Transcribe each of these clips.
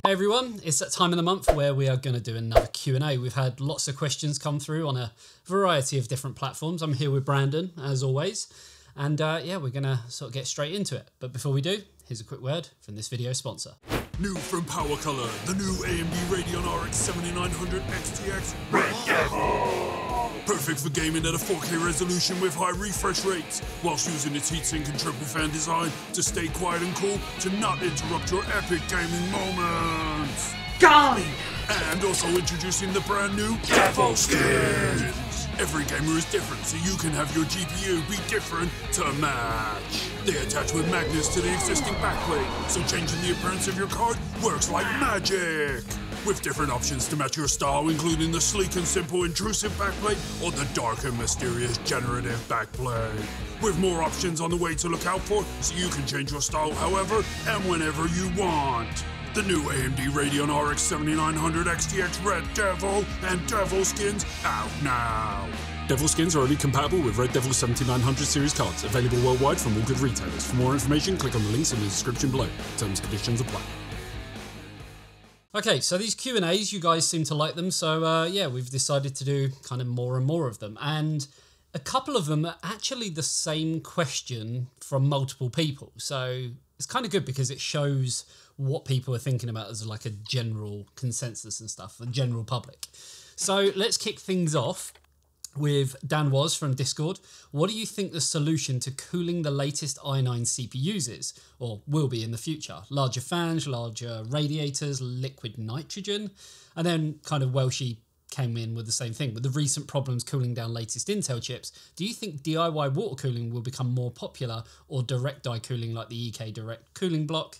Hey everyone, it's that time of the month where we are going to do another Q&A. We've had lots of questions come through on a variety of different platforms. I'm here with Brandon, as always, and yeah, we're going to sort of get straight into it. But before we do, here's a quick word from this video sponsor. New from Power Color, the new AMD Radeon RX 7900 XTX Red Devil! Perfect for gaming at a 4K resolution with high refresh rates, whilst using its heatsink and triple fan design to stay quiet and cool to not interrupt your epic gaming moments. Golly! And also introducing the brand new Devil Skins! Every gamer is different, so you can have your GPU be different to match. They attach with magnets to the existing backplate, so changing the appearance of your card works like magic. With different options to match your style, including the sleek and simple intrusive backplate or the dark and mysterious generative backplate. With more options on the way to look out for, so you can change your style however and whenever you want. The new AMD Radeon RX 7900 XTX Red Devil and Devil Skins out now. Devil Skins are only compatible with Red Devil 7900 series cards, available worldwide from all good retailers. For more information, click on the links in the description below. Terms and conditions apply. Okay, so these Q&As, you guys seem to like them, so yeah, we've decided to do kind of more and more of them. And a couple of them are actually the same question from multiple people. So it's kind of good because it shows what people are thinking about as like a general consensus and stuff, the general public. So let's kick things off with Dan Was from Discord. What do you think the solution to cooling the latest i9 CPUs is, or will be in the future? Larger fans, larger radiators, liquid nitrogen? And then kind of Welshie came in with the same thing. With the recent problems cooling down latest Intel chips, do you think DIY water cooling will become more popular, or direct die cooling like the EK direct cooling block?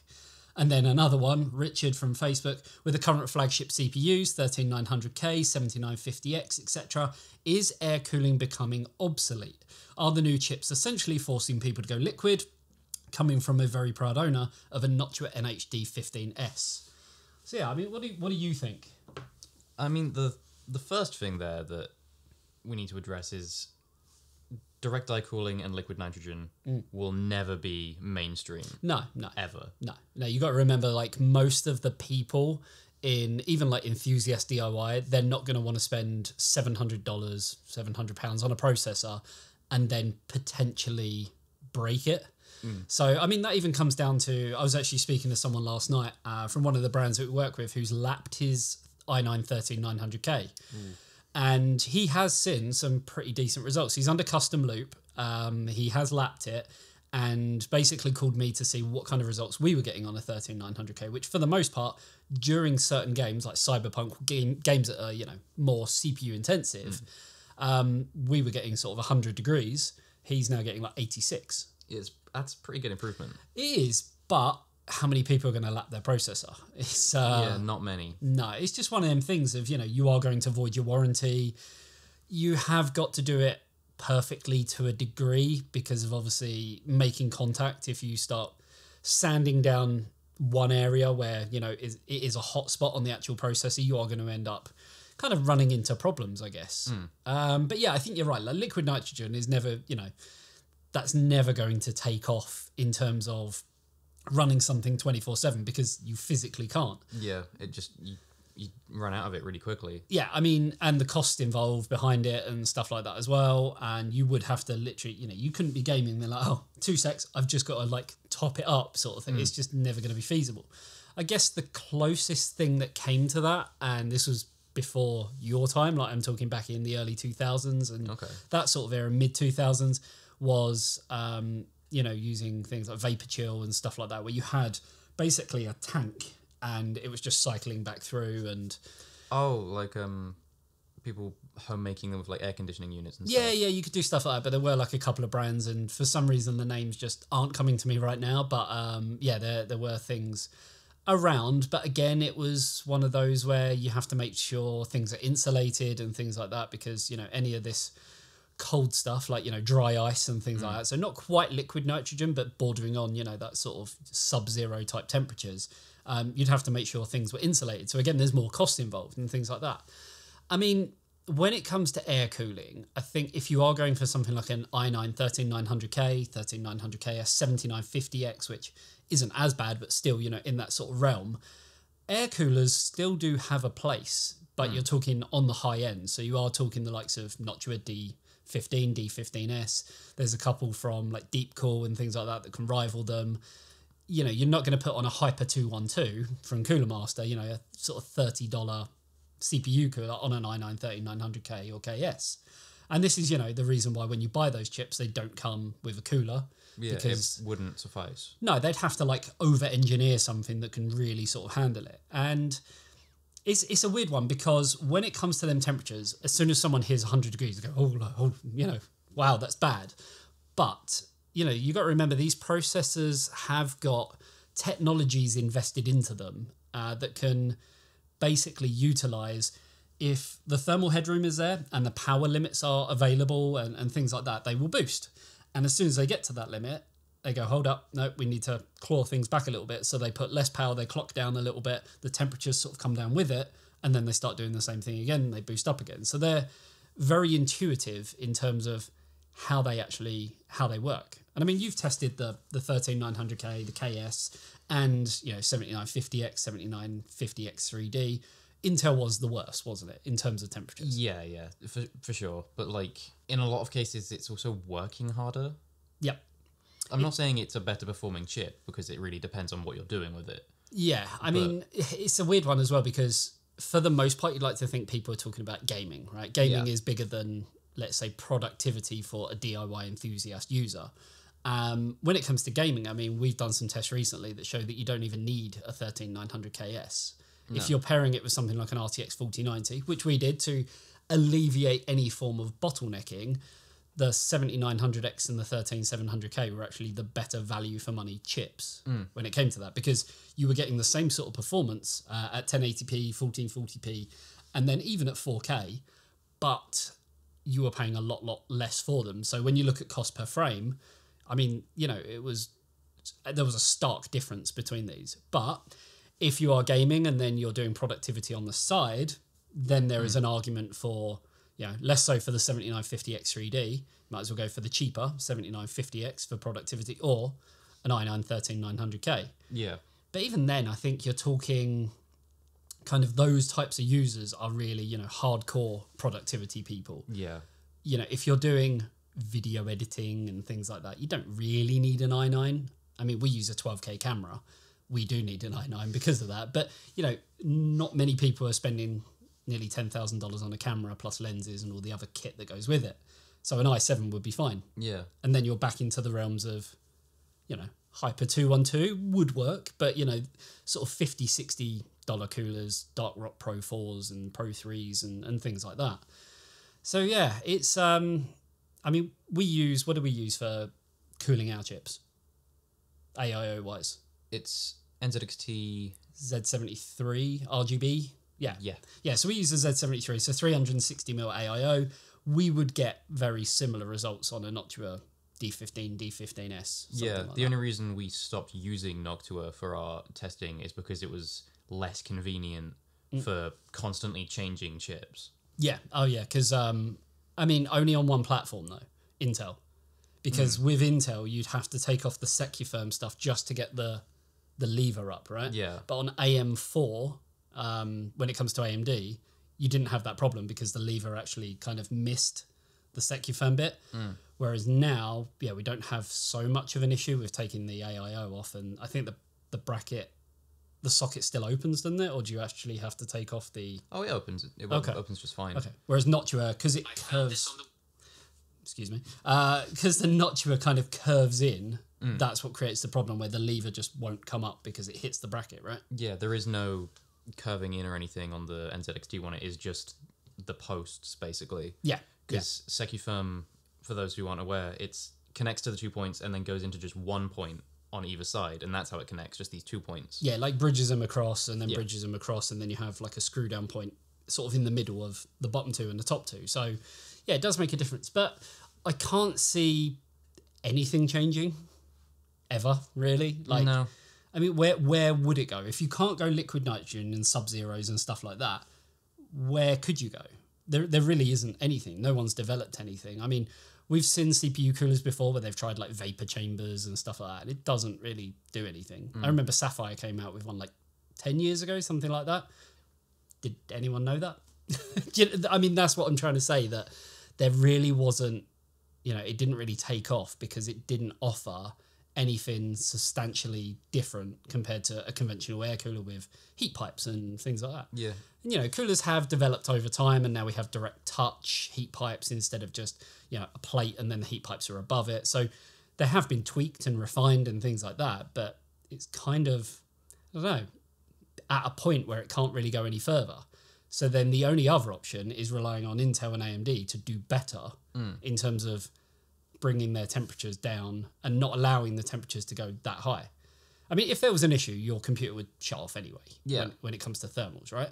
And then another one, Richard from Facebook, with the current flagship CPUs, 13900K, 7950X, etc., is air cooling becoming obsolete? Are the new chips essentially forcing people to go liquid? Coming from a very proud owner of a Noctua NHD 15S. So yeah, I mean, what do you think? I mean, the first thing there that we need to address is direct die cooling and liquid nitrogen will never be mainstream. No. Ever. No, you got to remember, like, most of the people in even like enthusiast DIY, they're not going to want to spend $700, £700 on a processor and then potentially break it. So, I mean, that even comes down to, I was actually speaking to someone last night from one of the brands that we work with who's lapped his i9 13900K. And he has seen some pretty decent results. He's under custom loop. He has lapped it and basically called me to see what kind of results we were getting on a 13900K, which for the most part, during certain games like Cyberpunk, games that are, you know, more CPU intensive, we were getting sort of 100 degrees. He's now getting like 86. That's pretty good improvement. It is, but how many people are going to lap their processor? It's yeah, not many. No, it's just one of them things of, you know, you are going to void your warranty. You have got to do it perfectly to a degree because of obviously making contact. If you start sanding down one area where, you know, it is a hot spot on the actual processor, you are going to end up kind of running into problems, I guess. But yeah, I think you're right. Like, liquid nitrogen is never, you know, that's never going to take off in terms of running something 24/7 because you physically can't. Yeah, it just, you run out of it really quickly. Yeah, I mean, and the cost involved behind it and stuff like that as well. And you would have to literally, you know, you couldn't be gaming and be like, oh, 2 secs, I've just got to like top it up sort of thing. It's just never going to be feasible. I guess the closest thing that came to that, and this was before your time, like I'm talking back in the early 2000s and that sort of era, mid 2000s, was you know, using things like vapor chill and stuff like that, where you had basically a tank and it was just cycling back through. And like people homemaking them with like air conditioning units and stuff. Yeah, you could do stuff like that, but there were like a couple of brands, and for some reason the names just aren't coming to me right now. But yeah, there were things around, but again, it was one of those where you have to make sure things are insulated and things like that, because, you know, any of this cold stuff like, you know, dry ice and things like that, so not quite liquid nitrogen but bordering on, you know, that sort of sub-zero type temperatures, you'd have to make sure things were insulated. So again, there's more cost involved and things like that. I mean, when it comes to air cooling, I think if you are going for something like an i9 13900K, 13900KS, 7950X, which isn't as bad but still, you know, in that sort of realm, air coolers still do have a place, but you're talking on the high end. So you are talking the likes of Noctua D15, D15S. There's a couple from like Deepcool and things like that can rival them. You know, you're not going to put on a Hyper 212 from Cooler Master, you know, a sort of $30 CPU cooler on an i9-13900K or KS. And this is, you know, the reason why when you buy those chips, they don't come with a cooler. Yeah, because it wouldn't suffice. No, they'd have to like over-engineer something that can really sort of handle it. And it's a weird one because when it comes to them temperatures, as soon as someone hears 100 degrees, they go, oh, you know, wow, that's bad. But, you know, you got to remember these processors have got technologies invested into them that can basically utilize, if the thermal headroom is there and the power limits are available and things like that, they will boost. And as soon as they get to that limit, they go, hold up, no, we need to claw things back a little bit. So they put less power, they clock down a little bit, the temperatures sort of come down with it, and then they start doing the same thing again, and they boost up again. So they're very intuitive in terms of how they work. And I mean, you've tested the 13900K, the KS, and, you know, 7950X, 7950X 3D. Intel was the worst, wasn't it, in terms of temperatures? Yeah, for sure. But like in a lot of cases, it's also working harder. Yep. I'm not saying it's a better performing chip because it really depends on what you're doing with it. Yeah, I mean, it's a weird one as well because for the most part, you'd like to think people are talking about gaming, right? Gaming is bigger than, let's say, productivity for a DIY enthusiast user. When it comes to gaming, I mean, we've done some tests recently that show that you don't even need a 13900KS. No. If you're pairing it with something like an RTX 4090, which we did to alleviate any form of bottlenecking, the 7900X and the 13700K were actually the better value for money chips when it came to that, because you were getting the same sort of performance at 1080p, 1440p, and then even at 4K, but you were paying a lot less for them. So when you look at cost per frame, I mean, you know, there was a stark difference between these. But if you are gaming and then you're doing productivity on the side, then there is an argument for, you know, less so for the 7950X 3D. Might as well go for the cheaper 7950X for productivity, or an i9-13900K. Yeah. But even then, I think you're talking kind of those types of users are really, you know, hardcore productivity people. Yeah. You know, if you're doing video editing and things like that, you don't really need an i9. I mean, we use a 12K camera. We do need an i9 because of that. But, you know, not many people are spending nearly $10,000 on a camera plus lenses and all the other kit that goes with it. So an i7 would be fine. Yeah. And then you're back into the realms of, you know, Hyper 212 would work, but, you know, sort of $50, $60 coolers, Dark Rock Pro 4s and Pro 3s and things like that. So, yeah, it's, I mean, what do we use for cooling our chips? AIO-wise? It's NZXT... Z73 RGB. Yeah. Yeah, so we use a Z73, so 360mm AIO. We would get very similar results on a Noctua D15, D15S. Yeah, like the only reason we stopped using Noctua for our testing is because it was less convenient for constantly changing chips. Yeah, oh yeah, because, I mean, only on one platform though, Intel. Because with Intel, you'd have to take off the Secufirm stuff just to get the lever up, right? Yeah. But on AM4, when it comes to AMD, you didn't have that problem because the lever actually kind of missed the Secufirm bit. Whereas now, yeah, we don't have so much of an issue with taking the AIO off. And I think the bracket, the socket still opens, doesn't it? Or do you actually have to take off the... Oh, it opens. It opens just fine. Okay. Whereas Noctua, because it curves... Excuse me. Because the Noctua kind of curves in, that's what creates the problem where the lever just won't come up because it hits the bracket, right? Yeah, there is no curving in or anything on the NZXT one. It is just the posts, basically. Yeah. Because Secufirm, for those who aren't aware, it connects to the 2 points and then goes into just 1 point on either side, and that's how it connects, just these 2 points. Yeah, like bridges them across and then bridges them across, and then you have like a screw down point sort of in the middle of the bottom two and the top two. So, yeah, it does make a difference. But I can't see anything changing ever, really. Like, no. I mean, where would it go? If you can't go liquid nitrogen and sub-zeros and stuff like that, where could you go? There really isn't anything. No one's developed anything. I mean, we've seen CPU coolers before where they've tried like vapor chambers and stuff like that, and it doesn't really do anything. I remember Sapphire came out with one like 10 years ago, something like that. Did anyone know that? I mean, that's what I'm trying to say, that there really wasn't, it didn't really take off because it didn't offer anything substantially different compared to a conventional air cooler with heat pipes and things like that. Yeah. And, coolers have developed over time, and now we have direct touch heat pipes instead of just, a plate and then the heat pipes are above it. So they have been tweaked and refined and things like that, but it's kind of, I don't know, at a point where it can't really go any further. So then the only other option is relying on Intel and AMD to do better in terms of bringing their temperatures down and not allowing the temperatures to go that high. I mean, if there was an issue, your computer would shut off anyway. Yeah. When it comes to thermals, right?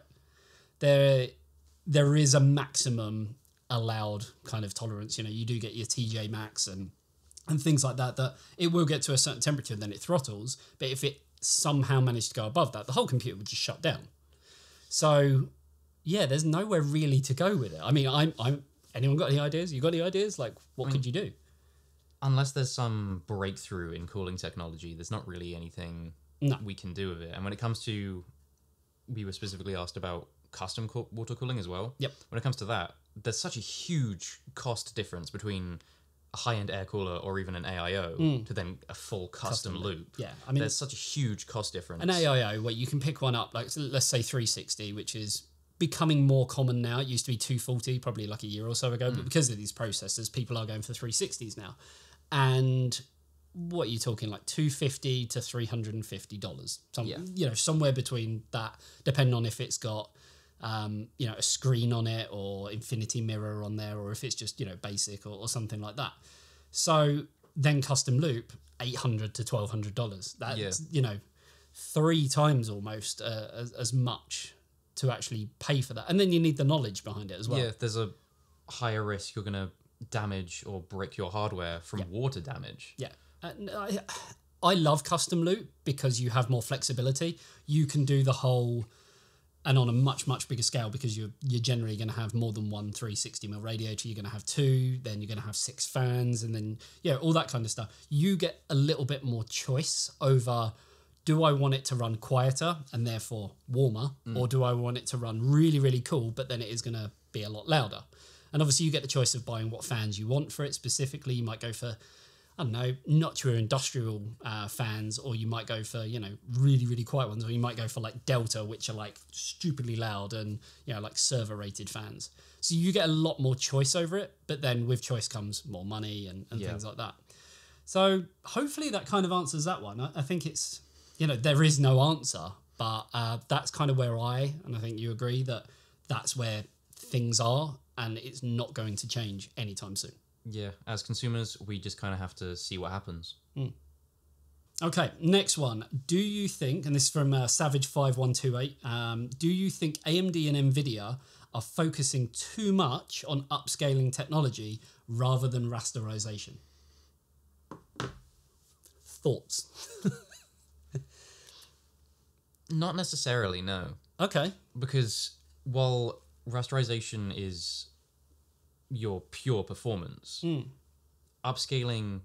There is a maximum allowed kind of tolerance. You do get your TJ Max and things like that, that it will get to a certain temperature and then it throttles. But if it somehow managed to go above that, the whole computer would just shut down. So, yeah, there's nowhere really to go with it. I mean, anyone got any ideas? You got any ideas? Like, what could you do? Unless there's some breakthrough in cooling technology, there's not really anything we can do with it. And when it comes to, we were specifically asked about custom water cooling as well. Yep. When it comes to that, there's such a huge cost difference between a high-end air cooler or even an AIO to then a full custom loop. Yeah, I mean, there's such a huge cost difference. An AIO, where you can pick one up, like let's say 360, which is becoming more common now. It used to be 240 probably like a year or so ago, but because of these processors, people are going for 360s now. And what are you talking, like $250 to $350? Somewhere between that, depending on if it's got a screen on it or infinity mirror on there, or if it's just basic or something like that. So then custom loop, $800 to $1,200. That's 3 times almost as much to actually pay for that. And then you need the knowledge behind it as well. Yeah, there's a higher risk you're going to damage or brick your hardware from water damage. Yeah. I love custom loop because you have more flexibility. You can do the whole, and on a much, much bigger scale, because you're generally going to have more than one 360mm radiator. You're going to have 2, then you're going to have 6 fans, and then, all that kind of stuff. You get a little bit more choice over, do I want it to run quieter and therefore warmer, or do I want it to run really, really cool, but then it is going to be a lot louder? And obviously you get the choice of buying what fans you want for it specifically. You might go for, I don't know, not your industrial fans, or you might go for, really, really quiet ones, or you might go for like Delta, which are like stupidly loud and, like server rated fans. So you get a lot more choice over it, but then with choice comes more money and things like that. So hopefully that kind of answers that one. I think it's, there is no answer, but that's kind of where and I think you agree that that's where things are, and it's not going to change anytime soon. Yeah, as consumers, we just kind of have to see what happens. Okay, next one. Do you think, and this is from Savage5128, do you think AMD and NVIDIA are focusing too much on upscaling technology rather than rasterization? Thoughts? Not necessarily, no. Okay. Because while rasterization is your pure performance, upscaling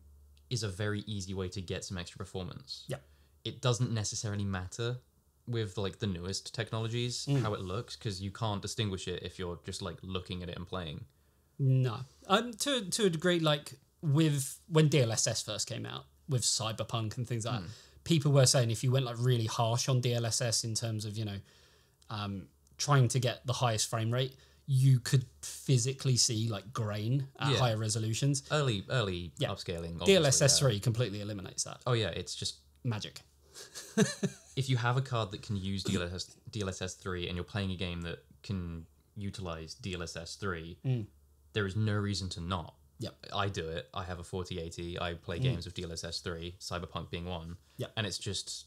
is a very easy way to get some extra performance. Yeah. It doesn't necessarily matter with like the newest technologies how it looks, because you can't distinguish it if you're just like looking at it and playing. No. To a degree, like with when DLSS first came out with Cyberpunk and things like that, people were saying if you went like really harsh on DLSS in terms of trying to get the highest frame rate, you could physically see like grain at higher resolutions. Early upscaling. DLSS 3 completely eliminates that. Oh yeah, it's just magic. If you have a card that can use DLSS 3 and you're playing a game that can utilize DLSS 3, there is no reason to not. Yep. I do it. I have a 4080. I play games with DLSS 3, Cyberpunk being one. Yep. And it's just,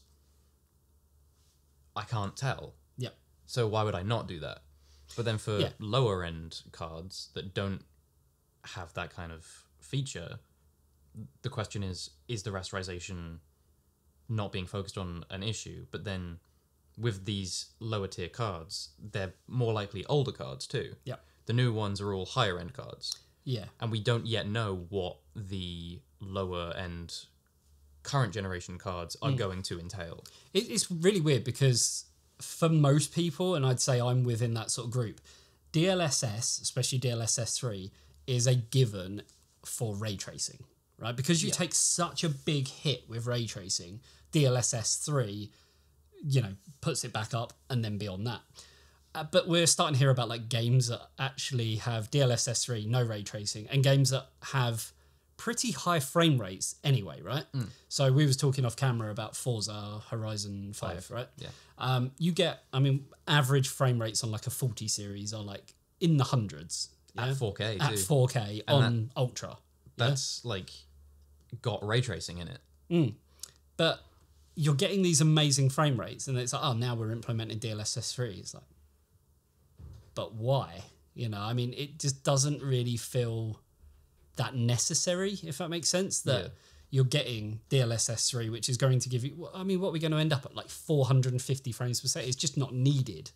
I can't tell. Yep. So why would I not do that? But then for lower end cards that don't have that kind of feature, the question is the rasterization not being focused on an issue? But then with these lower tier cards, they're more likely older cards too. Yeah. The new ones are all higher end cards. Yeah. And we don't yet know what the lower end current generation cards are going to entail. It's really weird because for most people, and I'd say I'm within that sort of group, DLSS, especially DLSS 3, is a given for ray tracing, right? Because you take such a big hit with ray tracing, DLSS 3, puts it back up and then beyond that. But we're starting to hear about like games that actually have DLSS 3, no ray tracing, and games that have pretty high frame rates anyway, right? So we was talking off camera about Forza Horizon 5, right? Yeah. You get, average frame rates on like a 40 series are like in the hundreds. At 4K too. At 4K and on Ultra. That's like got ray tracing in it. But you're getting these amazing frame rates and it's like, oh, now we're implementing DLSS 3. It's like, but why? It just doesn't really feel that necessary, if that makes sense, that you're getting DLSS 3, which is going to give you, what are we going to end up at, like 450 frames per second? It's just not needed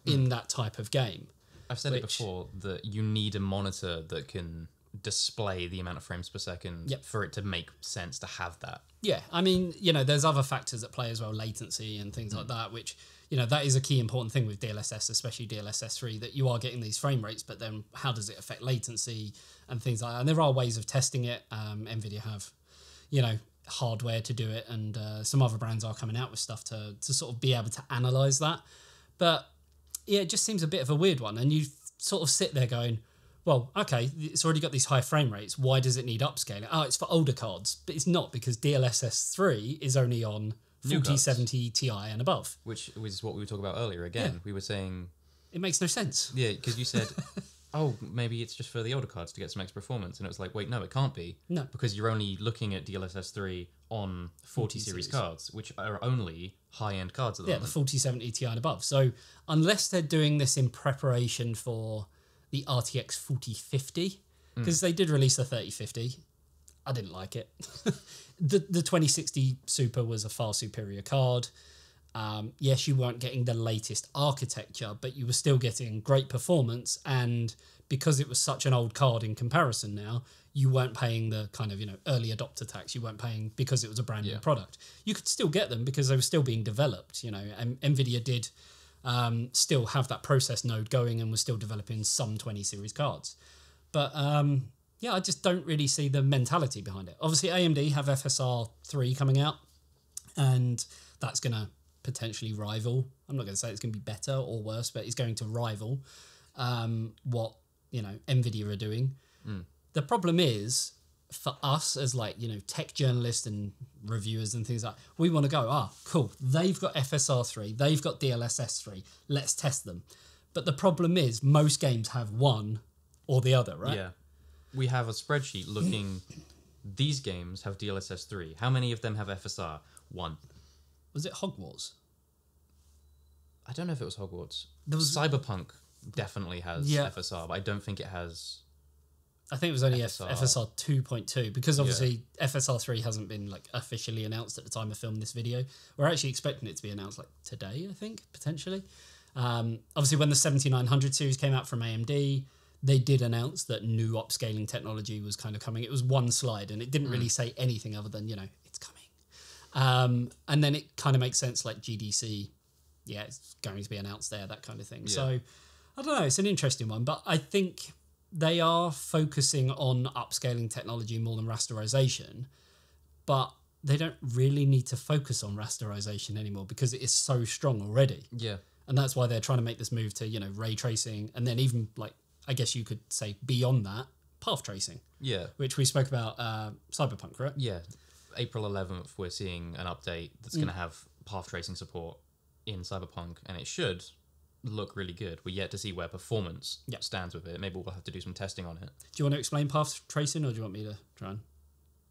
in that type of game. I've said it before, that you need a monitor that can display the amount of frames per second for it to make sense to have that. Yeah, there's other factors at play as well, latency and things like that, which, that is a key important thing with DLSS, especially DLSS 3, that you are getting these frame rates, but then how does it affect latency and things like that? And there are ways of testing it. NVIDIA have, hardware to do it, and some other brands are coming out with stuff to sort of be able to analyze that. But yeah, it just seems a bit of a weird one. And you sort of sit there going, well, okay, it's already got these high frame rates. Why does it need upscaling? Oh, it's for older cards. But it's not, because DLSS 3 is only on 4070 Ti and above. Which was what we were talking about earlier. Again, we were saying... It makes no sense. Yeah, because you said, oh, maybe it's just for the older cards to get some extra performance. And it was like, wait, no, it can't be. No. Because you're only looking at DLSS 3 on 40 series cards, which are only high-end cards at the moment. Yeah, the 4070 Ti and above. So unless they're doing this in preparation for the RTX 4050, because they did release the 3050, I didn't like it. The 2060 Super was a far superior card. Yes, you weren't getting the latest architecture, but you were still getting great performance. And because it was such an old card in comparison now, you weren't paying the kind of, early adopter tax. You weren't paying because it was a brand new product. You could still get them because they were still being developed, and NVIDIA did still have that process node going and was still developing some 20 series cards. But I just don't really see the mentality behind it. Obviously, AMD have FSR 3 coming out, and that's going to potentially rival. I'm not going to say it's going to be better or worse, but it's going to rival what NVIDIA are doing. The problem is, for us as tech journalists and reviewers and things like that, we want to go, cool, they've got FSR 3, they've got DLSS 3, let's test them. But the problem is, most games have one or the other, right? Yeah. We have a spreadsheet looking, these games have DLSS 3. How many of them have FSR? 1. Was it Hogwarts? I don't know if it was Hogwarts. There was Cyberpunk definitely has FSR, but I don't think it has... I think it was only FSR 2.2, because obviously FSR 3 hasn't been officially announced at the time of filming this video. We're actually expecting it to be announced today, I think, potentially. Obviously, when the 7900 series came out from AMD, they did announce that new upscaling technology was kind of coming. It was one slide, and it didn't really say anything other than, it's coming. And then it kind of makes sense, GDC, it's going to be announced there, that kind of thing. Yeah. So, I don't know, it's an interesting one, but I think they are focusing on upscaling technology more than rasterization, but they don't really need to focus on rasterization anymore because it is so strong already. Yeah. And that's why they're trying to make this move to, ray tracing, and then even I guess you could say beyond that, path tracing. Yeah. Which we spoke about Cyberpunk, right? Yeah. April 11th, we're seeing an update that's going to have path tracing support in Cyberpunk, and it should look really good. We're yet to see where performance stands with it. Maybe we'll have to do some testing on it. Do you want to explain path tracing, or do you want me to try and...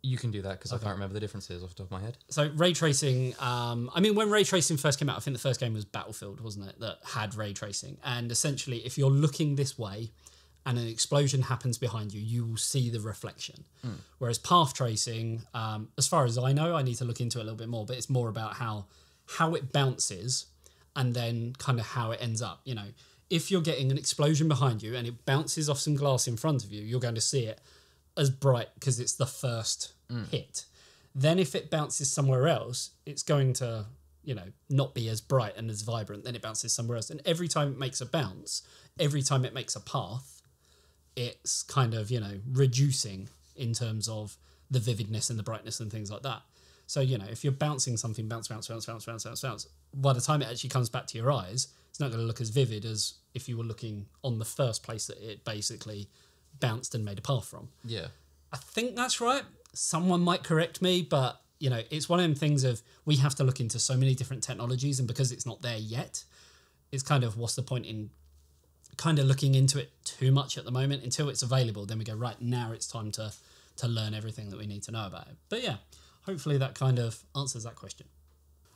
You can do that, because I can't remember the differences off the top of my head. So ray tracing, when ray tracing first came out, I think the first game was Battlefield, wasn't it, that had ray tracing. And essentially, if you're looking this way and an explosion happens behind you, you will see the reflection. Whereas path tracing, as far as I know, I need to look into it a little bit more, but it's more about how it bounces and then kind of how it ends up. If you're getting an explosion behind you and it bounces off some glass in front of you, you're going to see it as bright because it's the first hit. Then if it bounces somewhere else, it's going to not be as bright and as vibrant, then it bounces somewhere else. And every time it makes a bounce, every time it makes a path, it's kind of, reducing in terms of the vividness and the brightness and things like that. So, if you're bouncing something, bounce, by the time it actually comes back to your eyes, it's not going to look as vivid as if you were looking on the first place that it basically bounced and made a path from. Yeah. I think that's right. Someone might correct me, but, it's one of them things of we have to look into so many different technologies, and because it's not there yet, it's kind of what's the point in kind of looking into it too much at the moment until it's available. Then we go, right, now it's time to learn everything that we need to know about it. But yeah, hopefully that kind of answers that question.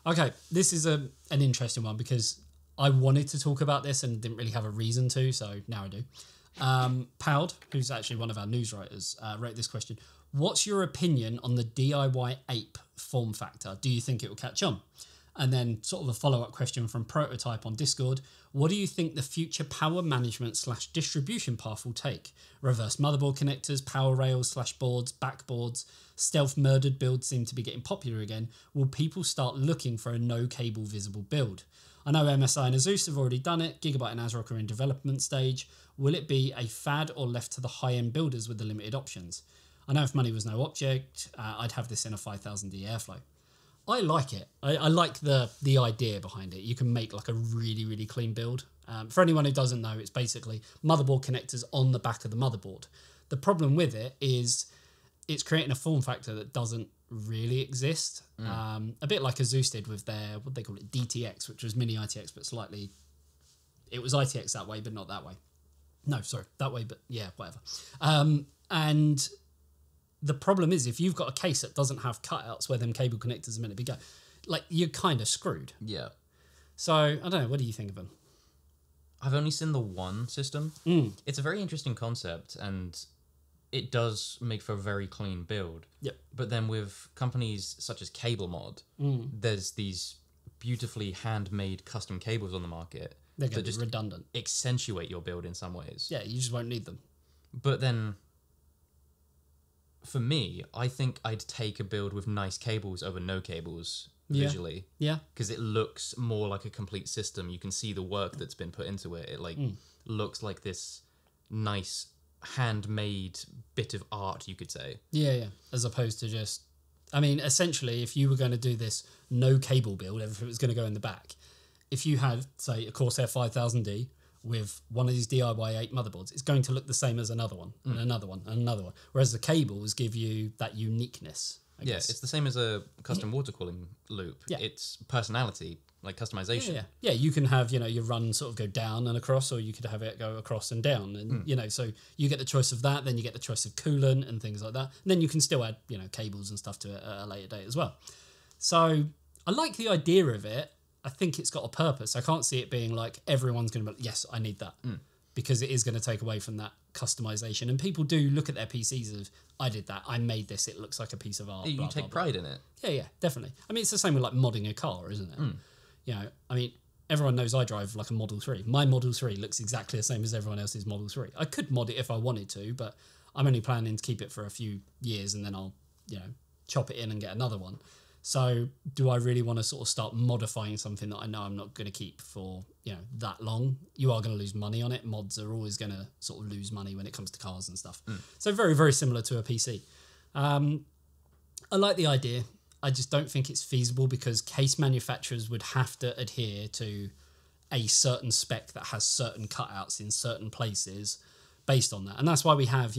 Okay, this is an interesting one because I wanted to talk about this and didn't really have a reason to, so now I do. Pound, who's actually one of our news writers, wrote this question. What's your opinion on the DIY ape form factor? Do you think it will catch on? And then sort of a follow-up question from Prototype on Discord. What do you think the future power management / distribution path will take? Reverse motherboard connectors, power rails / boards, backboards, stealth murdered builds seem to be getting popular again. Will people start looking for a no cable visible build? I know MSI and Asus have already done it. Gigabyte and ASRock are in development stage. Will it be a fad or left to the high-end builders with the limited options? I know if money was no object, I'd have this in a 5000D Airflow. I like it. I like the idea behind it. You can make like a really, really clean build. For anyone who doesn't know, it's basically motherboard connectors on the back of the motherboard. The problem with it is it's creating a form factor that doesn't really exist. A bit like Asus did with their, what they call it, DTX, which was mini ITX, but slightly... It was ITX that way, but not that way. No, sorry, that way, but yeah, whatever. And... the problem is if you've got a case that doesn't have cutouts where them cable connectors are meant to be going, like you're kind of screwed. Yeah. So I don't know. What do you think of them? I've only seen the one system. It's a very interesting concept and it does make for a very clean build. Yep. But then with companies such as CableMod, there's these beautifully handmade custom cables on the market. They're going to be redundant. Accentuate your build in some ways. Yeah, you just won't need them. But then... for me, I think I'd take a build with nice cables over no cables visually. Yeah. Because it looks more like a complete system. You can see the work that's been put into it. It looks like this nice handmade bit of art, you could say. Yeah. As opposed to just... I mean, essentially, if you were going to do this no cable build, everything was going to go in the back. If you had, say, a Corsair 5000D... with one of these DIY 8 motherboards, it's going to look the same as another one, and another one, and another one. Whereas the cables give you that uniqueness, I guess. It's the same as a custom water cooling loop. Yeah. It's personality, like customization. Yeah, you can have, your run sort of go down and across, or you could have it go across and down. And, so you get the choice of that, then you get the choice of coolant and things like that. And then you can still add, cables and stuff to it at a later date as well. So I like the idea of it. I think it's got a purpose. I can't see it being like everyone's going to be like, yes, I need that. Because it is going to take away from that customization. And people do look at their PCs as, I did that, I made this, it looks like a piece of art. You take pride in it. Yeah, definitely. I mean, it's the same with like modding a car, isn't it? I mean, everyone knows I drive like a Model 3. My Model 3 looks exactly the same as everyone else's Model 3. I could mod it if I wanted to, but I'm only planning to keep it for a few years and then I'll, chop it in and get another one. So do I really want to sort of start modifying something that I know I'm not going to keep for, that long? You are going to lose money on it. Mods are always going to sort of lose money when it comes to cars and stuff. So very, very similar to a PC. I like the idea. I just don't think it's feasible because case manufacturers would have to adhere to a certain spec that has certain cutouts in certain places based on that. And that's why we have,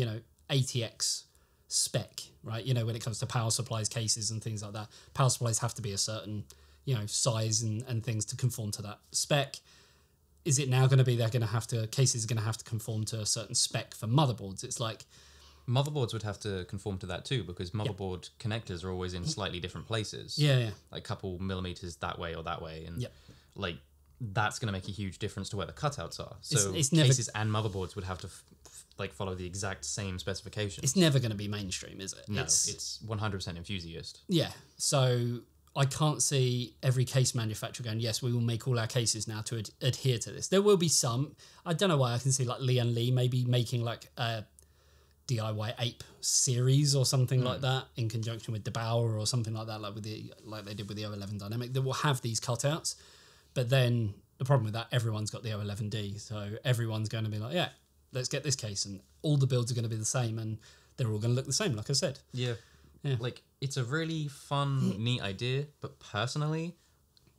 ATX spec, right? When it comes to power supplies, cases and things like that, power supplies have to be a certain, size and things to conform to that spec. Is it now going to be cases are going to have to conform to a certain spec for motherboards? It's like... Motherboards would have to conform to that too because motherboard connectors are always in slightly different places. Yeah. Like a couple millimeters that way or that way. And that's going to make a huge difference to where the cutouts are. So it's cases and motherboards would have to follow the exact same specifications. It's never going to be mainstream, is it? No, it's 100% enthusiast. Yeah, so I can't see every case manufacturer going, yes, we will make all our cases now to adhere to this. There will be some. I don't know why I can see like Lee maybe making like a DIY Ape series or something like that in conjunction with Debauer or something like that, like they did with the O11 Dynamic, that will have these cutouts. But then the problem with that, everyone's got the O11D, so everyone's going to be like, yeah, let's get this case, and all the builds are going to be the same, and they're all going to look the same, like I said. Yeah. Like, it's a really fun, neat idea, but personally,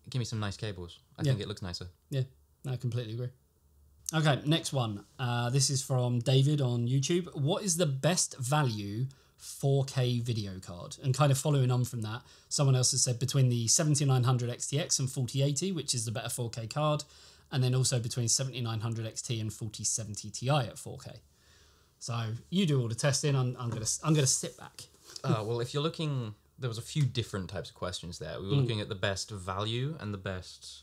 give me some nice cables. I think it looks nicer. Yeah, I completely agree. Okay, next one. This is from David on YouTube. What is the best value 4K video card? And kind of following on from that, someone else has said between the 7900 XTX and 4080, which is the better 4K card, and then also between 7900 XT and 4070 Ti at 4K. So you do all the testing. I'm gonna sit back. Well, if you're looking, there was a few different types of questions there. We were looking at the best value and the best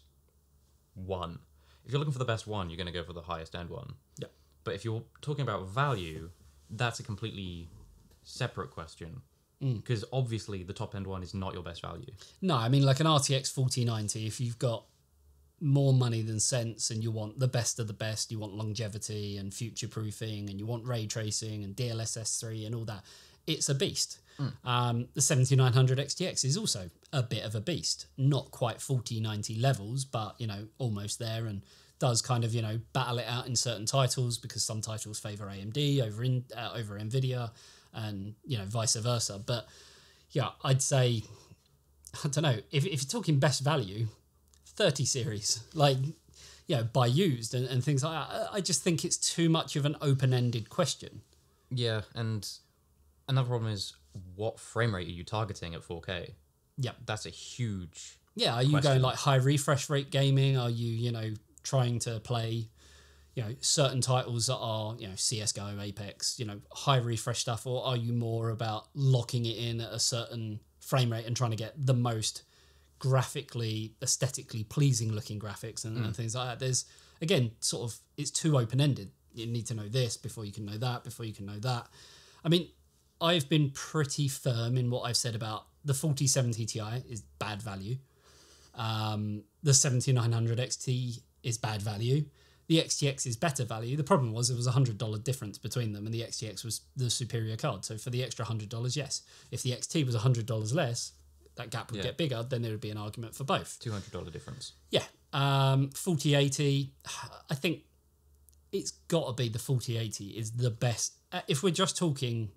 one. If you're looking for the best one, you're going to go for the highest end one. Yeah. But if you're talking about value, that's a completely separate question. Because obviously the top end one is not your best value. No, I mean, like an RTX 4090, if you've got more money than sense and you want the best of the best, you want longevity and future proofing and you want ray tracing and DLSS 3 and all that, it's a beast. The 7900 XTX is also a bit of a beast. Not quite 4090 levels, but, you know, almost there, and does kind of, you know, battle it out in certain titles because some titles favour AMD over NVIDIA and, you know, vice versa. But, yeah, I'd say, I don't know, if you're talking best value, 30 series, like, you know, by used and things like that, I just think it's too much of an open-ended question. Yeah, and another problem is, what frame rate are you targeting at 4K? Yeah. That's a huge are you question. going like high refresh rate gaming? Are you, you know, trying to play, you know, certain titles that are, you know, CSGO, Apex, you know, high refresh stuff, or are you more about locking it in at a certain frame rate and trying to get the most graphically, aesthetically pleasing looking graphics and things like that? There's, again, sort of, it's too open-ended. You need to know this before you can know that, before you can know that. I mean, I've been pretty firm in what I've said about the 4070 Ti is bad value. The 7900 XT is bad value. The XTX is better value. The problem was there was a $100 difference between them, and the XTX was the superior card. So for the extra $100, yes. If the XT was $100 less, that gap would get bigger, then there would be an argument for both. $200 difference. Yeah. 4080, I think it's got to be the 4080 is the best. If we're just talking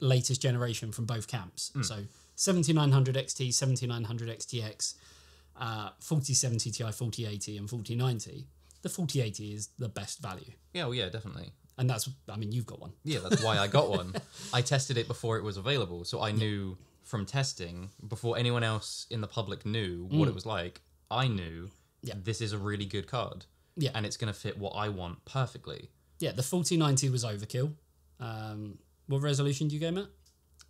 latest generation from both camps, so 7900 XT, 7900 XTX, 4070 Ti, 4080 and 4090, the 4080 is the best value. Yeah, well, yeah, definitely. And that's, I mean, you've got one. Yeah, that's why I got one. I tested it before it was available, so I knew from testing, before anyone else in the public knew what it was like, I knew this is a really good card. Yeah. And it's going to fit what I want perfectly. Yeah, the 4090 was overkill. What resolution do you game at?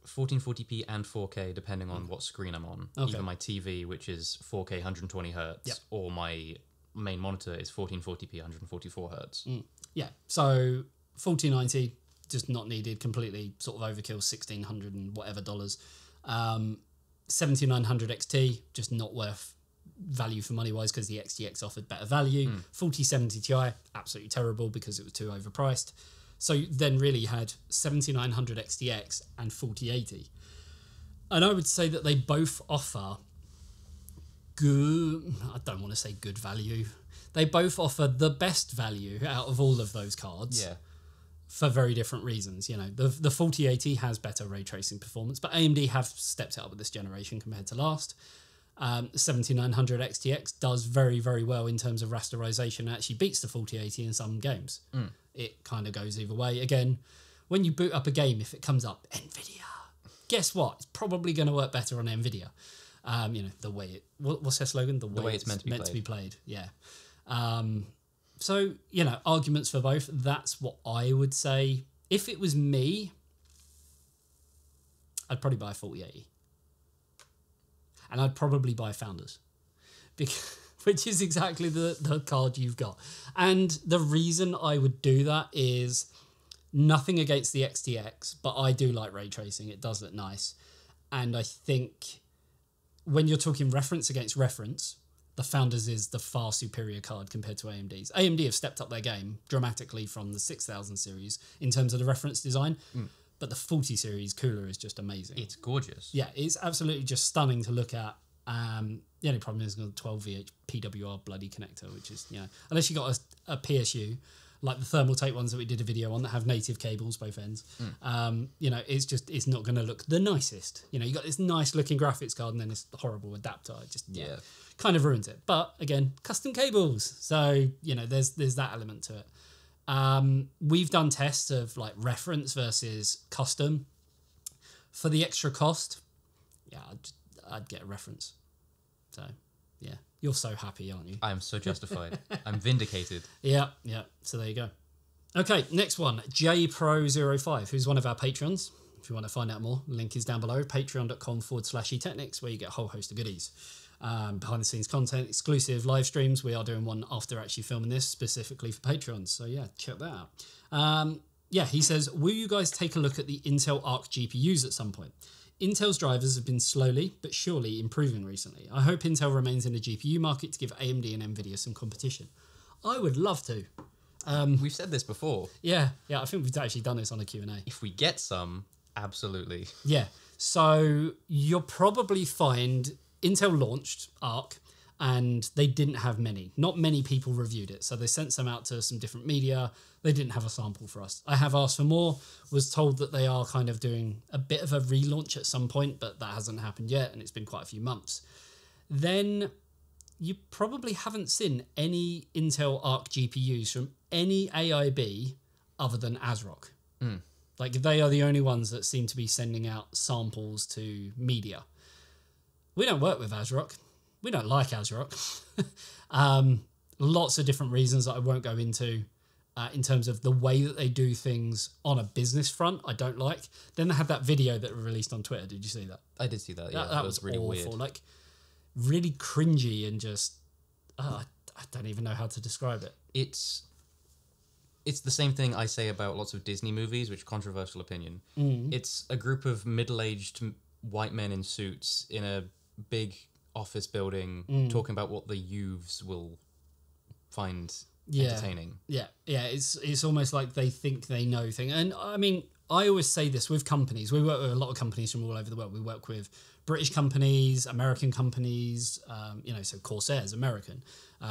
1440p and 4K, depending on what screen I'm on. Okay. Either my TV, which is 4K 120 hertz, or my main monitor is 1440p 144 hertz. Yeah, so 4090 just not needed, completely sort of overkill, $1,600 and whatever dollars. 7900 XT just not worth value for money wise because the XTX offered better value. 4070 Ti absolutely terrible because it was too overpriced. So then really you had 7900 XTX and 4080. And I would say that they both offer good, I don't want to say good value. They both offer the best value out of all of those cards. Yeah. For very different reasons. You know, the 4080 has better ray tracing performance, but AMD have stepped it up with this generation compared to last. 7900 XTX does very, very well in terms of rasterization and actually beats the 4080 in some games. It kind of goes either way. Again, when you boot up a game, if it comes up NVIDIA, guess what? It's probably going to work better on NVIDIA. You know, the way it... What's their slogan? The way it's meant to be played. Yeah. So, you know, arguments for both. That's what I would say. If it was me, I'd probably buy a 4080. And I'd probably buy Founders. Which is exactly the card you've got. And the reason I would do that is nothing against the XTX, but I do like ray tracing. It does look nice. And I think when you're talking reference against reference, the Founders is the far superior card compared to AMD's. AMD have stepped up their game dramatically from the 6000 series in terms of the reference design, but the 40 series cooler is just amazing. It's gorgeous. Yeah, it's absolutely just stunning to look at. The only problem is the 12VH PWR bloody connector, which is, unless you got a PSU, like the thermal tape ones that we did a video on that have native cables both ends, it's not going to look the nicest. You got this nice looking graphics card and then this horrible adapter. It just kind of ruins it. But again, custom cables, so there's that element to it. We've done tests of like reference versus custom. For the extra cost, I'd get a reference. So yeah, you're so happy, aren't you? I am so justified. I'm vindicated. Yeah. So there you go. Okay, next one, JPro05, who's one of our patrons. If you want to find out more, link is down below, patreon.com/eTeknix, where you get a whole host of goodies. Behind the scenes content, exclusive live streams. We are doing one after actually filming this specifically for Patreons. So yeah, check that out. He says, will you guys take a look at the Intel Arc GPUs at some point? Intel's drivers have been slowly but surely improving recently. I hope Intel remains in the GPU market to give AMD and Nvidia some competition. I would love to. We've said this before. Yeah, I think we've actually done this on a Q&A. If we get some, absolutely. Yeah, so you'll probably find Intel launched Arc and they didn't have many. Not many people reviewed it, so they sent some out to some different media. They didn't have a sample for us. I have asked for more, was told that they are kind of doing a bit of a relaunch at some point, but that hasn't happened yet, and it's been quite a few months. Then you probably haven't seen any Intel Arc GPUs from any AIB other than ASRock. Like, they are the only ones that seem to be sending out samples to media. We don't work with ASRock. We don't like ASRock. Lots of different reasons that I won't go into in terms of the way that they do things on a business front. I don't like. Then they had that video that was released on Twitter. Did you see that? I did see that. Yeah, that was really awful. weird. Like, really cringy and just I don't even know how to describe it. It's the same thing I say about lots of Disney movies, which controversial opinion. It's a group of middle-aged white men in suits in a big office building talking about what the youths will find entertaining. Yeah. It's almost like they think they know things. And I mean, I always say this with companies. We work with a lot of companies from all over the world. We work with British companies, American companies, so Corsair's American.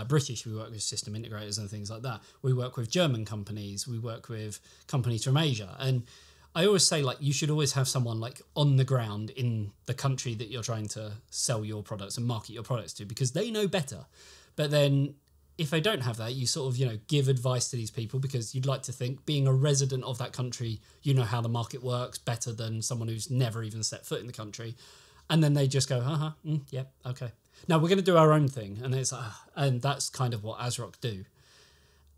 British, we work with system integrators and things like that. We work with German companies. We work with companies from Asia. And I always say, like, you should always have someone like on the ground in the country that you're trying to sell your products and market your products to, because they know better. But then if they don't have that, you sort of, give advice to these people, because you'd like to think, being a resident of that country, you know how the market works better than someone who's never even set foot in the country. And then they just go, yeah, okay. Now we're going to do our own thing. And it's and that's kind of what ASRock do.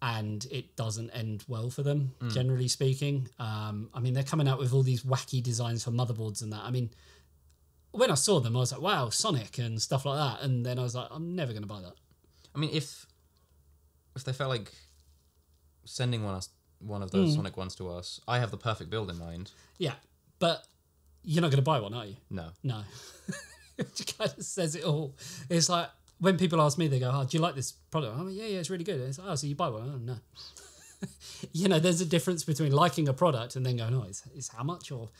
And it doesn't end well for them, generally speaking. I mean, they're coming out with all these wacky designs for motherboards and that. I mean, when I saw them, I was like, wow, Sonic and stuff like that. And then I was like, I'm never going to buy that. I mean, if they felt like sending one of those Sonic ones to us, I have the perfect build in mind. Yeah, but you're not going to buy one, are you? No. It kind of says it all. It's like, when people ask me, they go, do you like this product? I'm like, yeah, it's really good. It's like, so you buy one? Oh, no. There's a difference between liking a product and then going, it's how much? Or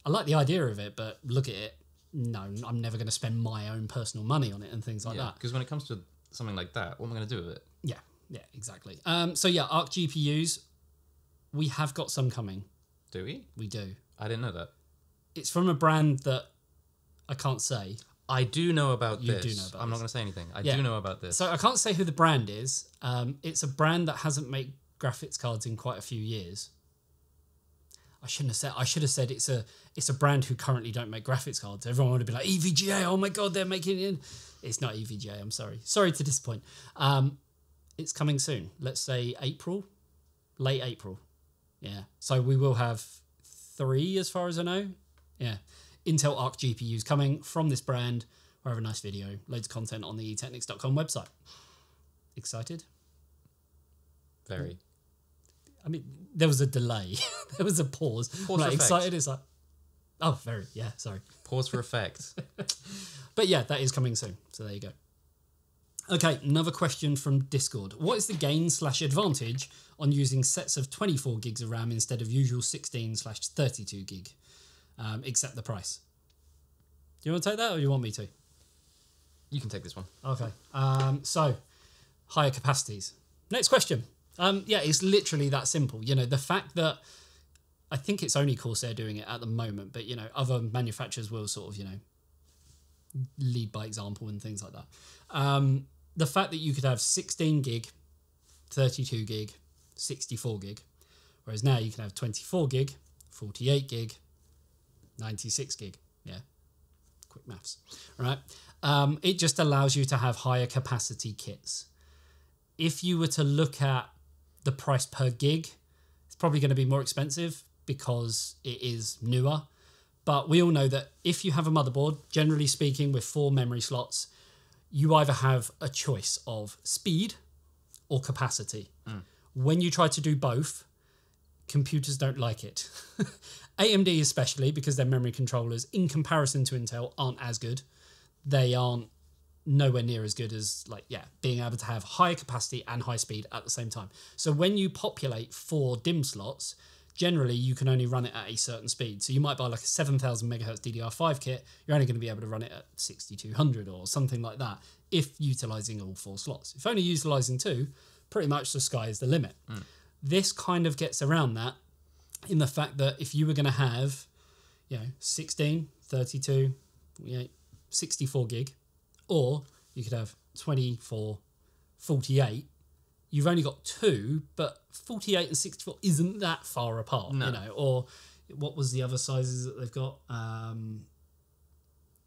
I like the idea of it, but look at it. No, I'm never going to spend my own personal money on it and things like that. Because when it comes to something like that, what am I going to do with it? Yeah, exactly. So yeah, Arc GPUs, we have got some coming. Do we? We do. I didn't know that. It's from a brand that I can't say. I do know about this. You do know about I'm not going to say anything. I do know about this. So I can't say who the brand is. It's a brand that hasn't made graphics cards in quite a few years. I should have said it's a brand who currently don't make graphics cards. Everyone would have been like, EVGA, oh my god, they're making it. It's not EVGA, I'm sorry. Sorry to disappoint. It's coming soon. Let's say April. Late April. Yeah. So we will have 3 as far as I know. Yeah. Intel Arc GPUs coming from this brand. We'll have a nice video. Loads of content on the eTeknix.com website. Excited? Very. I mean, there was a delay. There was a pause. Pause for excited. It's like, oh, very. Yeah, sorry. Pause for effect. But yeah, that is coming soon. So there you go. Okay, another question from Discord. What is the gain/advantage on using sets of 24 gigs of RAM instead of usual 16/32 gig, except the price? Do you want to take that or you want me to? You can take this one. Okay. So, higher capacities. Next question. Yeah, it's literally that simple. You know, the fact that I think it's only Corsair doing it at the moment, but, you know, other manufacturers will sort of, you know, lead by example and things like that. The fact that you could have 16 gig, 32 gig, 64 gig, whereas now you can have 24 gig, 48 gig, 96 gig. Yeah, quick maths. All right. It just allows you to have higher capacity kits. If you were to look at the price per gig, it's probably going to be more expensive because it is newer. But we all know that if you have a motherboard, generally speaking, with 4 memory slots, you either have a choice of speed or capacity. When you try to do both, computers don't like it. AMD especially, because their memory controllers, in comparison to Intel, aren't as good. They aren't nowhere near as good as, like, yeah, being able to have high capacity and high speed at the same time. So when you populate 4 DIMM slots, generally you can only run it at a certain speed. So you might buy like a 7000 megahertz DDR5 kit, you're only going to be able to run it at 6200 or something like that if utilizing all 4 slots. If only utilizing 2, pretty much the sky is the limit. This kind of gets around that in the fact that if you were going to have, you know, 16, 32, 48, 64 gig, or you could have 24, 48, you've only got 2, but 48 and 64 isn't that far apart, no. You know, or what was the other sizes that they've got?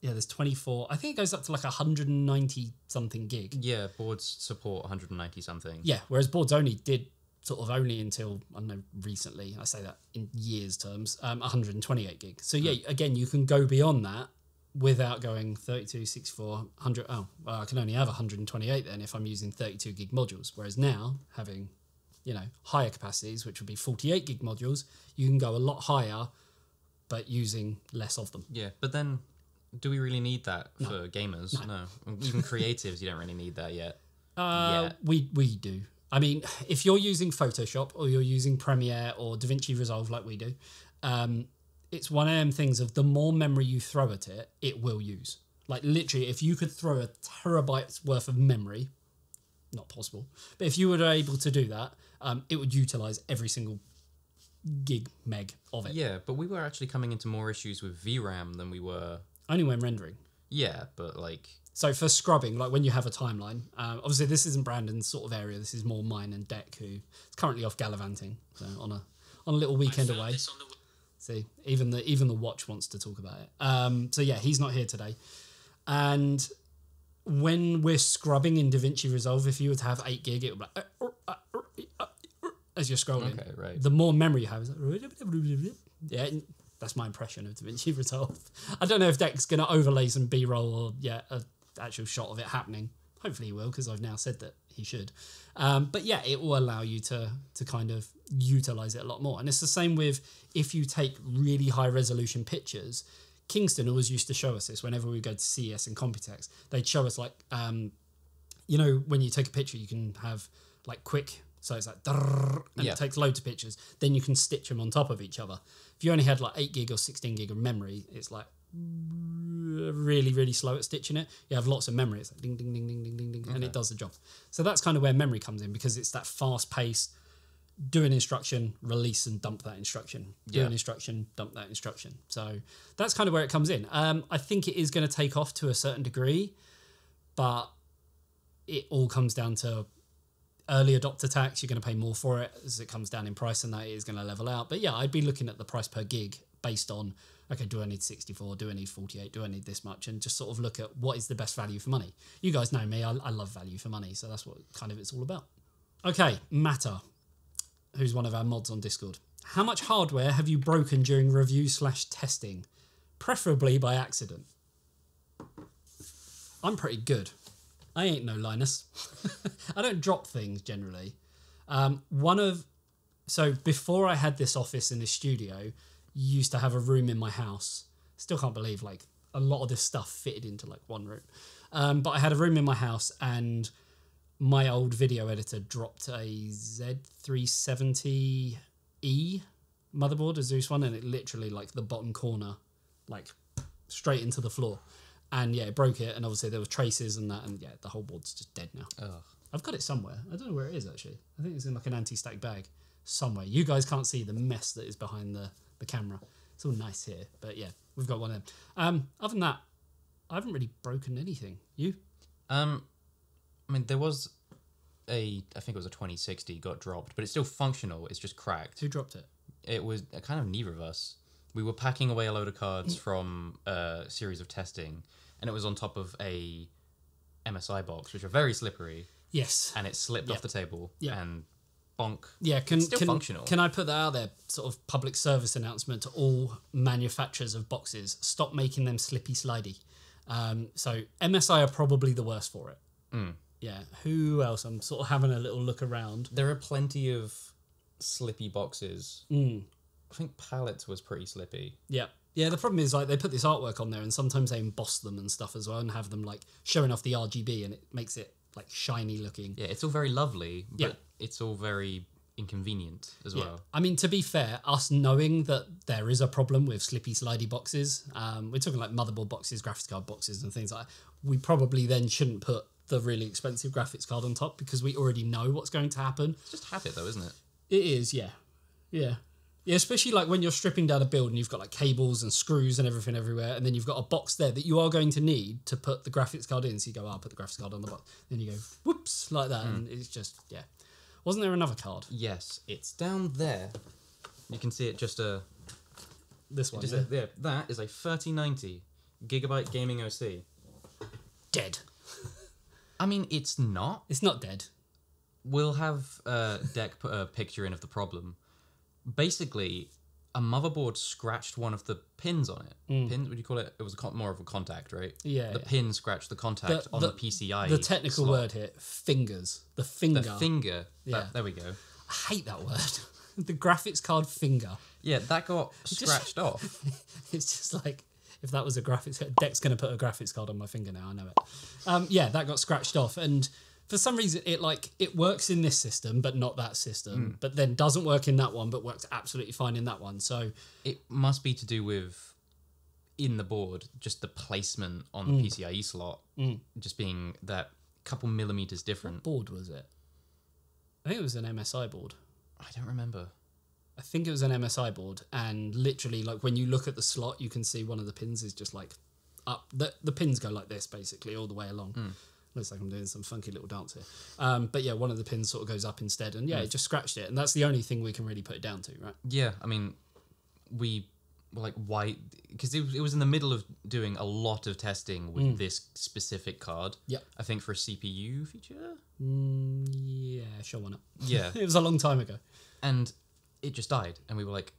Yeah, there's 24. I think it goes up to like 190 something gig. Yeah, boards support 190 something. Yeah, whereas boards only did sort of only until, I don't know, recently, I say that in years terms, 128 gig. So yeah, again, you can go beyond that without going 32, 64, 100. Oh, well, I can only have 128 then if I'm using 32 gig modules. Whereas now, having, you know, higher capacities, which would be 48 gig modules, you can go a lot higher, but using less of them. Yeah, but then do we really need that for gamers? No. Even creatives, you don't really need that yet. We do. I mean, if you're using Photoshop or you're using Premiere or DaVinci Resolve like we do, it's one of them things of the more memory you throw at it, it will use. Like literally, if you could throw a terabyte's worth of memory, not possible, but if you were able to do that, it would utilize every single gig meg of it. Yeah, but we were actually coming into more issues with VRAM than we were... Only when rendering. Yeah, but like... So for scrubbing, like when you have a timeline, obviously this isn't Brandon's sort of area, this is more mine and Deck, who is currently off gallivanting, so on a little weekend away. See, even the watch wants to talk about it. So yeah, he's not here today. And when we're scrubbing in DaVinci Resolve, if you were to have 8 gig, it would be like, as you're scrolling. Okay, right. The more memory you have, is like, yeah, that's my impression of DaVinci Resolve. I don't know if Deck's going to overlay some B-roll or an actual shot of it happening. Hopefully he will, because I've now said that he should. But yeah, it will allow you to kind of utilize it a lot more. And it's the same with if you take really high resolution pictures. Kingston always used to show us this whenever we go to CES and Computex. They'd show us like, you know, when you take a picture, you can have like quick, so it's like, and it takes loads of pictures. Then you can stitch them on top of each other. If you only had like 8 gig or 16 gig of memory, it's like really, really slow at stitching it. You have lots of memory. It's like ding, ding, ding, ding, ding, ding, ding, and it does the job. So that's kind of where memory comes in, because it's that fast pace, do an instruction, release and dump that instruction. Do an instruction, dump that instruction. So that's kind of where it comes in. I think it is going to take off to a certain degree, but it all comes down to early adopter tax. You're going to pay more for it as it comes down in price, and that is going to level out. But yeah, I'd be looking at the price per gig based on, okay, do I need 64? Do I need 48? Do I need this much? And just sort of look at what is the best value for money. You guys know me, I love value for money, so that's what kind of it's all about. Okay, Matter, who's one of our mods on Discord. How much hardware have you broken during review/testing? Preferably by accident. I'm pretty good. I ain't no Linus. I don't drop things generally. So before I had this office in this studio, used to have a room in my house. Still can't believe like a lot of this stuff fitted into like one room. But I had a room in my house, and my old video editor dropped a Z370E motherboard, a Zeus one, and it literally, like, the bottom corner, like, straight into the floor. And, yeah, it broke it, and obviously there were traces and that, and, yeah, the whole board's just dead now. Ugh. I've got it somewhere. I don't know where it is, actually. I think it's in, like, an anti-static bag somewhere. You guys can't see the mess that is behind the camera. It's all nice here, but, yeah, we've got one of them. Other than that, I haven't really broken anything. You? I mean, there was I think it was a 2060 got dropped, but it's still functional. It's just cracked. Who dropped it? It was kind of neither of us. We were packing away a load of cards from a series of testing, and it was on top of a MSI box, which are very slippery. Yes. And it slipped off the table and bonk. Yeah, it's still functional. Can I put that out there? Sort of public service announcement to all manufacturers of boxes: stop making them slippy slidey. So MSI are probably the worst for it. Yeah. Who else? I'm sort of having a little look around. There are plenty of slippy boxes. I think Pallets was pretty slippy. Yeah. Yeah, the problem is, like, they put this artwork on there, and sometimes they emboss them and stuff as well, and have them, like, showing off the RGB, and it makes it, like, shiny looking. Yeah, it's all very lovely, but it's all very inconvenient as well. I mean, to be fair, us knowing that there is a problem with slippy slidey boxes, we're talking like motherboard boxes, graphics card boxes and things like that, we probably then shouldn't put the really expensive graphics card on top, because we already know what's going to happen. It's just habit though, isn't it? It is, yeah. Yeah, especially like when you're stripping down a build and you've got like cables and screws and everything everywhere, and then you've got a box there that you are going to need to put the graphics card in. So you go, I'll put the graphics card on the box. Then you go, whoops, like that. And it's just, Wasn't there another card? Yes, it's down there. You can see it just this one. That is a 3090 gigabyte gaming OC. Dead. I mean, it's not. It's not dead. We'll have Deck put a picture in of the problem. Basically, a motherboard scratched one of the pins on it. Pins, would you call it? It was more of a contact, right? Yeah. The pin scratched the contact on the PCI. The technical word here, fingers. The finger. The finger. Yeah. There we go. I hate that word. The graphics card finger. Yeah, that got scratched off. It's just like, if that was a graphics card, Deck's going to put a graphics card on my finger now, I know it. That got scratched off. And for some reason, it works in this system, but not that system. But then doesn't work in that one, but works absolutely fine in that one. So it must be to do with, in the board, just the placement on the PCIe slot, just being that couple millimeters different. What board was it? I think it was an MSI board. I don't remember. I think it was an MSI board, and literally, like, when you look at the slot, you can see one of the pins is just like up. The pins go like this, basically, all the way along. Looks like I'm doing some funky little dance here. But yeah, one of the pins sort of goes up instead, and it just scratched it, and that's the only thing we can really put it down to, right? Yeah, I mean, we were like, why? Because it was in the middle of doing a lot of testing with this specific card. Yeah. I think for a CPU feature? Yeah, sure, why not? Yeah. It was a long time ago. And it just died, and we were like...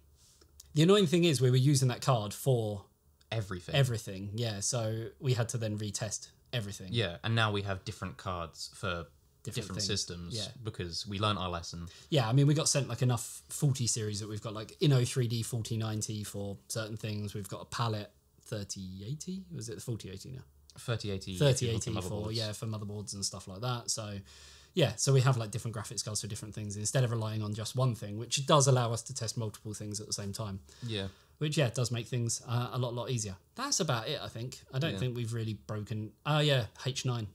The annoying thing is we were using that card for... Everything, yeah, so we had to then retest everything. Yeah, and now we have different cards for different things. systems because we learned our lesson. Yeah, I mean, we got sent like enough 40 series that we've got like Inno 3D 4090 for certain things. We've got a palette 3080. Was it 4080 now? 3080. 3080 for motherboards and stuff like that. So yeah, so we have like different graphics cards for different things instead of relying on just one thing, which does allow us to test multiple things at the same time. Yeah. Which, does make things a lot easier. That's about it, I think. I don't think we've really broken... H9.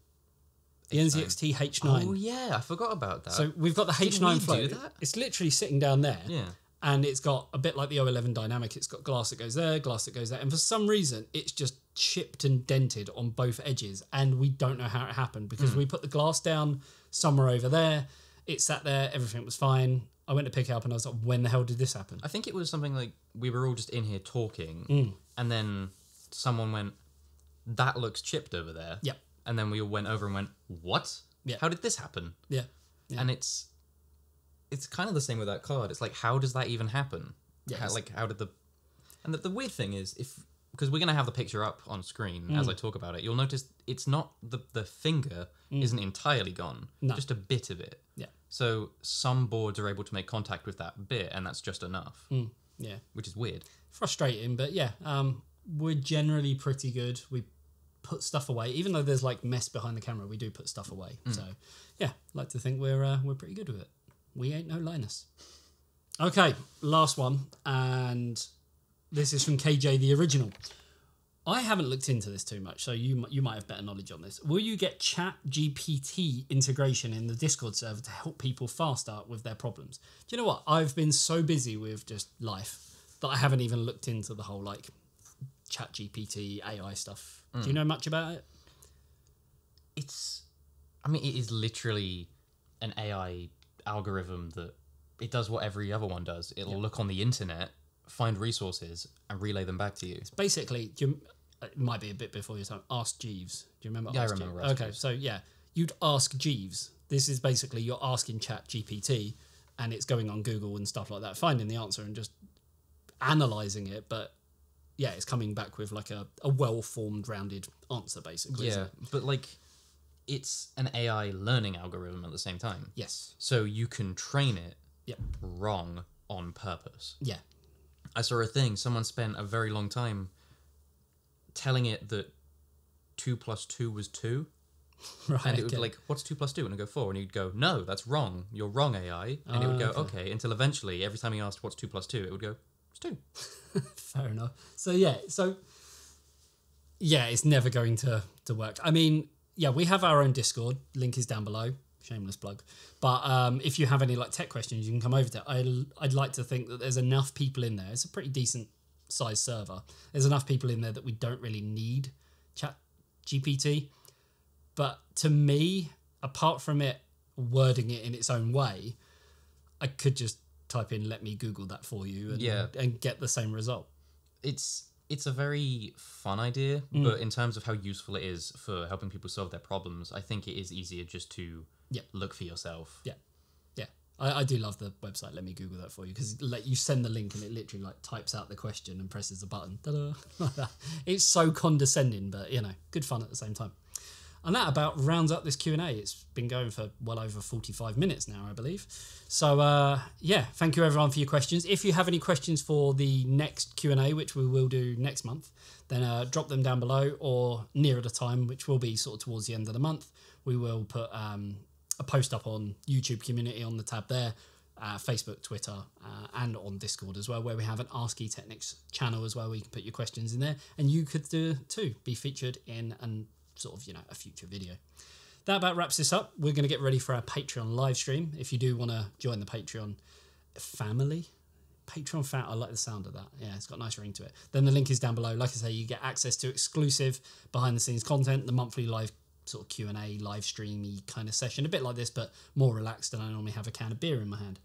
The NZXT H9. Oh, yeah, I forgot about that. So we've got the H9 float. Do that? It's literally sitting down there. Yeah. And it's got a bit like the O11 dynamic. It's got glass that goes there, glass that goes there. And for some reason, it's just chipped and dented on both edges. And we don't know how it happened because we put the glass down somewhere over there. It sat there. Everything was fine. I went to pick it up and I was like, when the hell did this happen? I think it was something like we were all just in here talking and then someone went, that looks chipped over there. Yep. And then we all went over and went, what? Yeah. How did this happen? Yeah. And it's kind of the same with that card. It's like, how does that even happen? Yeah. How did the... And the weird thing is, because we're going to have the picture up on screen as I talk about it, you'll notice it's not... The finger isn't entirely gone. No. Just a bit of it. Yeah. So some boards are able to make contact with that bit, and that's just enough. Yeah. Which is weird. Frustrating, but yeah, we're generally pretty good. We put stuff away, even though there's like mess behind the camera. We do put stuff away. So yeah, like to think we're pretty good with it. We ain't no Linus. Okay, last one, and this is from KJ the original. I haven't looked into this too much, so you might have better knowledge on this. Will you get Chat GPT integration in the Discord server to help people faster with their problems? Do you know what? I've been so busy with just life that I haven't even looked into the whole like Chat GPT AI stuff. Do you know much about it? It is literally an AI algorithm that it does what every other one does. It'll look on the internet, find resources, and relay them back to you. It's basically, it might be a bit before your time, Ask Jeeves. Do you remember Yeah, Ask I remember Jeeves? Ask Okay, Jeeves. so yeah, you'd ask Jeeves. This is basically you're asking Chat GPT, and it's going on Google and stuff like that, finding the answer and just analysing it, but yeah, it's coming back with like a well-formed, rounded answer, basically. Yeah, but like, it's an AI learning algorithm at the same time. Yes. So you can train it Yep. wrong on purpose. Yeah. I saw a thing, someone spent a very long time telling it that 2 + 2 was 2. Right. And it would be like, what's 2 + 2? And I'd go 4. And you'd go, no, that's wrong. You're wrong, AI. And it would go, okay. Until eventually, every time he asked what's 2 + 2, it would go, it's 2. Fair enough. So yeah, it's never going to work. I mean, yeah, we have our own Discord. Link is down below. Shameless plug. But if you have any like tech questions, you can come over to it. I'd like to think that there's enough people in there. It's a pretty decent sized server. There's enough people in there that we don't really need Chat GPT. But to me, apart from it wording it in its own way, I could just type in "let me Google that for you" and get the same result. It's a very fun idea, but in terms of how useful it is for helping people solve their problems, I think it is easier just to look for yourself. Yeah. I do love the website "let me Google that for you" because like you send the link and it literally like types out the question and presses a button. Ta-da! Like that. It's so condescending, but you know, good fun at the same time. And that about rounds up this Q&A. It's been going for well over 45 minutes now, I believe. So, yeah, thank you everyone for your questions. If you have any questions for the next Q&A, which we will do next month, then drop them down below or nearer the time, which will be sort of towards the end of the month. We will put a post up on YouTube community on the tab there, Facebook, Twitter, and on Discord as well, where we have an Ask eTeknix channel as well, where you can put your questions in there. And you could too be featured in an sort of, a future video. That about wraps this up. We're going to get ready for our Patreon live stream. If you do want to join the Patreon family, I like the sound of that. Yeah, it's got a nice ring to it. Then the link is down below. Like I say, you get access to exclusive behind the scenes content, the monthly live sort of Q&A, live streamy kind of session, a bit like this, but more relaxed than I normally have a can of beer in my hand.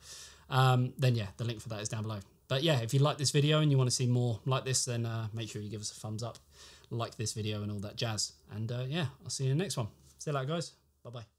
Then yeah, the link for that is down below. But yeah, if you like this video and you want to see more like this, then make sure you give us a thumbs up, like this video and all that jazz. And yeah, I'll see you in the next one. See you later, guys. Bye-bye.